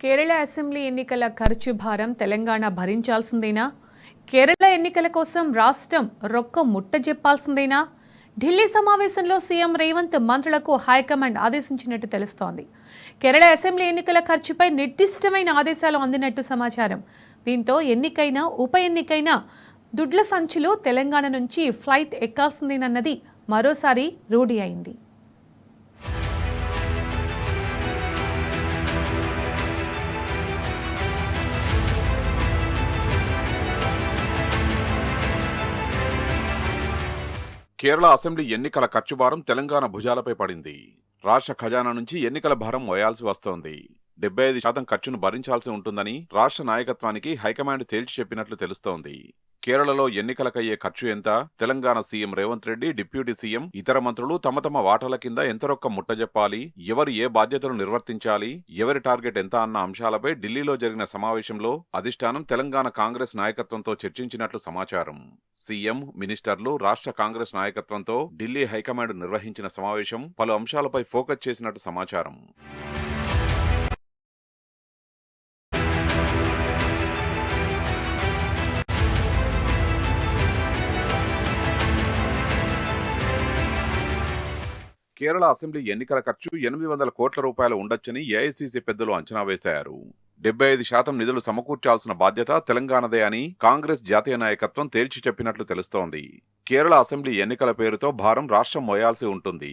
Kerala assembly ఎన్నికల ఖర్చు భారం తెలంగాణ భరించాల్సిందేనా? కేరళ ఎన్నికల కోసం రాష్ట్రం రొక్క ముట్టజెప్పాల్సిందేనా? ఢిల్లీ సమావేశంలో సీఎం రేవంత్ మంత్రులకు హైకమాండ్ ఆదేశించినట్టు తెలుస్తోంది. కేరళ అసెంబ్లీ ఎన్నికల ఖర్చుపై నిర్దిష్టమైన ఆదేశాలు అందినట్టు సమాచారం. దీంతో ఎన్నికైనా ఉప ఎన్నికైనా దుడ్ల సంచులు తెలంగాణ నుంచి ఫ్లైట్ ఎక్కాల్సిందేనన్నది మరోసారి రూఢి అయింది. కేరళ అసెంబ్లీ ఎన్నికల ఖర్చు భారం తెలంగాణ భుజాలపై పడింది. రాష్ట్ర ఖజానా నుంచి ఎన్నికల భారం మోయాల్సి వస్తోంది. 75% ఖర్చును భరించాల్సి ఉంటుందని రాష్ట్ర నాయకత్వానికి హైకమాండ్ తేల్చి చెప్పినట్లు తెలుస్తోంది. కేరళలో ఎన్నికలకయ్యే ఖర్చు ఎంత, Telangana CM Revanth Reddy, deputy CM, ఇతర మంత్రులు తమ తమ వాటాల కింద ఎంత రొక్క ముట్టజెప్పాలి, ఎవరు ఏ బాధ్యతలు నిర్వర్తించాలి, ఎవరి టార్గెట్ ఎంత అన్న అంశాలపై ఢిల్లీలో జరిగిన సమావేశంలో అధిష్టానం తెలంగాణ కాంగ్రెస్ నాయకత్వంతో చర్చించినట్లు సమాచారం. సీఎం, మినిస్టర్లు, రాష్ట్ర కాంగ్రెస్ నాయకత్వంతో ఢిల్లీ హైకమాండ్ నిర్వహించిన సమావేశం పలు అంశాలపై ఫోకస్ చేసినట్టు సమాచారం. కేరళ అసెంబ్లీ ఎన్నికల ఖర్చు 800 కోట్ల రూపాయలు ఉండొచ్చని ఏఐసీసీ పెద్దలు అంచనా వేశారు. 75% నిధులు సమకూర్చాల్సిన బాధ్యత తెలంగాణదే అని కాంగ్రెస్ జాతీయ నాయకత్వం తేల్చి చెప్పినట్లు తెలుస్తోంది. కేరళ అసెంబ్లీ ఎన్నికల పేరుతో భారం రాష్ట్రం మోయాల్సి ఉంటుంది.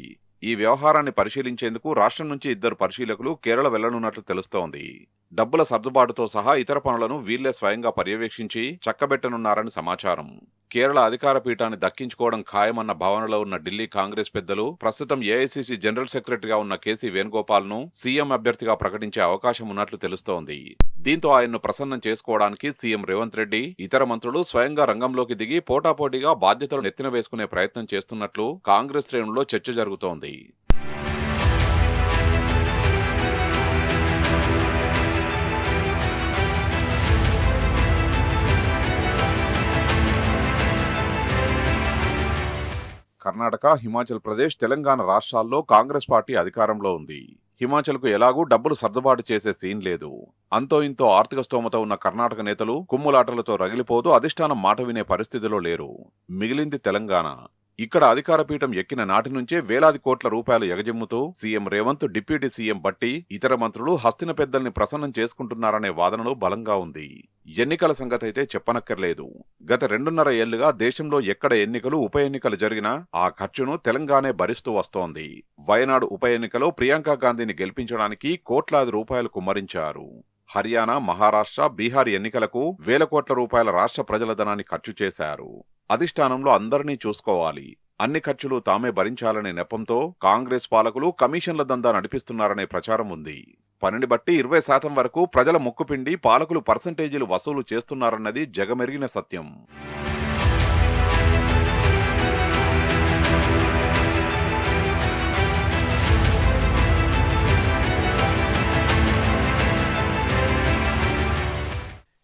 ఈ వ్యవహారాన్ని పరిశీలించేందుకు రాష్ట్రం నుంచి 2 పరిశీలకులు కేరళ వెళ్లనున్నట్లు తెలుస్తోంది. డబ్బుల సర్దుబాటుతో సహా ఇతర పనులను వీళ్లే స్వయంగా పర్యవేక్షించి చక్కబెట్టనున్నారని సమాచారం. కేరళ అధికార పీఠాన్ని దక్కించుకోవడం ఖాయమన్న భావనలో ఉన్న ఢిల్లీ కాంగ్రెస్ పెద్దలు ప్రస్తుతం ఏఐసీసీ జనరల్ సెక్రటరీగా ఉన్న కేసీ వేణుగోపాల్ ను సీఎం అభ్యర్థిగా ప్రకటించే అవకాశం ఉన్నట్లు తెలుస్తోంది. దీంతో ఆయన్ను ప్రసన్నం చేసుకోవడానికి సీఎం రేవంత్ రెడ్డి, ఇతర మంత్రులు స్వయంగా రంగంలోకి దిగి పోటాపోటీగా బాధ్యతలు నెత్తిన వేసుకునే ప్రయత్నం చేస్తున్నట్లు కాంగ్రెస్ శ్రేణుల్లో చర్చ జరుగుతోంది. కర్ణాటక, హిమాచల్ ప్రదేశ్, తెలంగాణ రాష్ట్రాల్లో కాంగ్రెస్ పార్టీ అధికారంలో ఉంది. హిమాచల్కు ఎలాగూ డబ్బులు సర్దుబాటు చేసే సీన్ లేదు. అంతో ఇంతో ఆర్థిక స్తోమత ఉన్న కర్ణాటక నేతలు కుమ్ములాటలతో రగిలిపోతూ అధిష్టానం మాట వినే పరిస్థితిలో లేరు. మిగిలింది తెలంగాణ. ఇక్కడ అధికార పీఠం ఎక్కిన నాటి నుంచే వేలాది కోట్ల రూపాయలు ఎగజిమ్ముతూ సీఎం రేవంత్, డిప్యూటీ సీఎం బట్టి, ఇతర మంత్రులు హస్తిన పెద్దల్ని ప్రసన్నం చేసుకుంటున్నారనే వాదనలు బలంగా ఉంది. ఎన్నికల సంగతైతే చెప్పనక్కర్లేదు. గత 2.5 ఏళ్లుగా దేశంలో ఎక్కడ ఎన్నికలు, ఉప ఎన్నికలు జరిగినా ఆ ఖర్చును తెలంగాణే భరిస్తూ వస్తోంది. వయనాడు ఉప ఎన్నికలో ప్రియాంక గాంధీని గెలిపించడానికి కోట్లాది రూపాయలు కుమ్మరించారు. హర్యానా, మహారాష్ట్ర, బీహార్ ఎన్నికలకు వేల కోట్ల రూపాయల రాష్ట్ర ప్రజల ధనాన్ని ఖర్చు చేశారు. అధిష్టానంలో అందరినీ చూసుకోవాలి, అన్ని ఖర్చులు తామే భరించాలనే నెపంతో కాంగ్రెస్ పాలకులు కమిషన్ల దందా నడిపిస్తున్నారనే ప్రచారం ఉంది. పనిని బట్టి 20% వరకు ప్రజల ముక్కుపిండి పాలకులు పర్సంటేజీలు వసూలు చేస్తున్నారన్నది జగమెరిగిన సత్యం.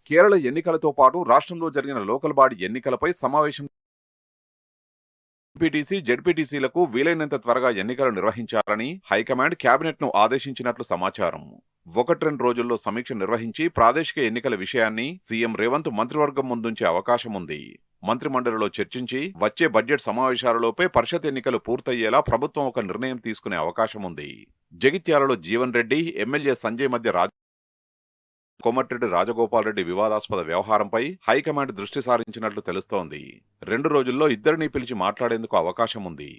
కేరళ ఎన్నికలతో పాటు రాష్ట్రంలో జరిగిన లోకల్ బాడీ ఎన్నికలపై సమావేశం ఎంపీటీసీ, జెడ్పీటీసీలకు వీలైనంత త్వరగా ఎన్నికలు నిర్వహించాలని హైకమాండ్ కేబినెట్ ను ఆదేశించినట్లు సమాచారం. 1-2 రోజుల్లో సమీక్ష నిర్వహించి ప్రాదేశిక ఎన్నికల విషయాన్ని సీఎం రేవంత్ మంత్రివర్గం ముందుంచే అవకాశం ఉంది. మంత్రిమండలిలో చర్చించి వచ్చే బడ్జెట్ సమావేశాలలోపే పరిషత్ ఎన్నికలు పూర్తయ్యేలా ప్రభుత్వం ఒక నిర్ణయం తీసుకునే అవకాశం ఉంది. జగిత్యాలలో జీవన్ రెడ్డి, ఎమ్మెల్యే సంజయ్ మధ్య కోమటిరెడ్డి రాజగోపాల్ రెడ్డి వివాదాస్పద వ్యవహారంపై హైకమాండ్ దృష్టి సారించినట్లు తెలుస్తోంది. 2 రోజుల్లో ఇద్దరినీ పిలిచి మాట్లాడేందుకు అవకాశం ఉంది.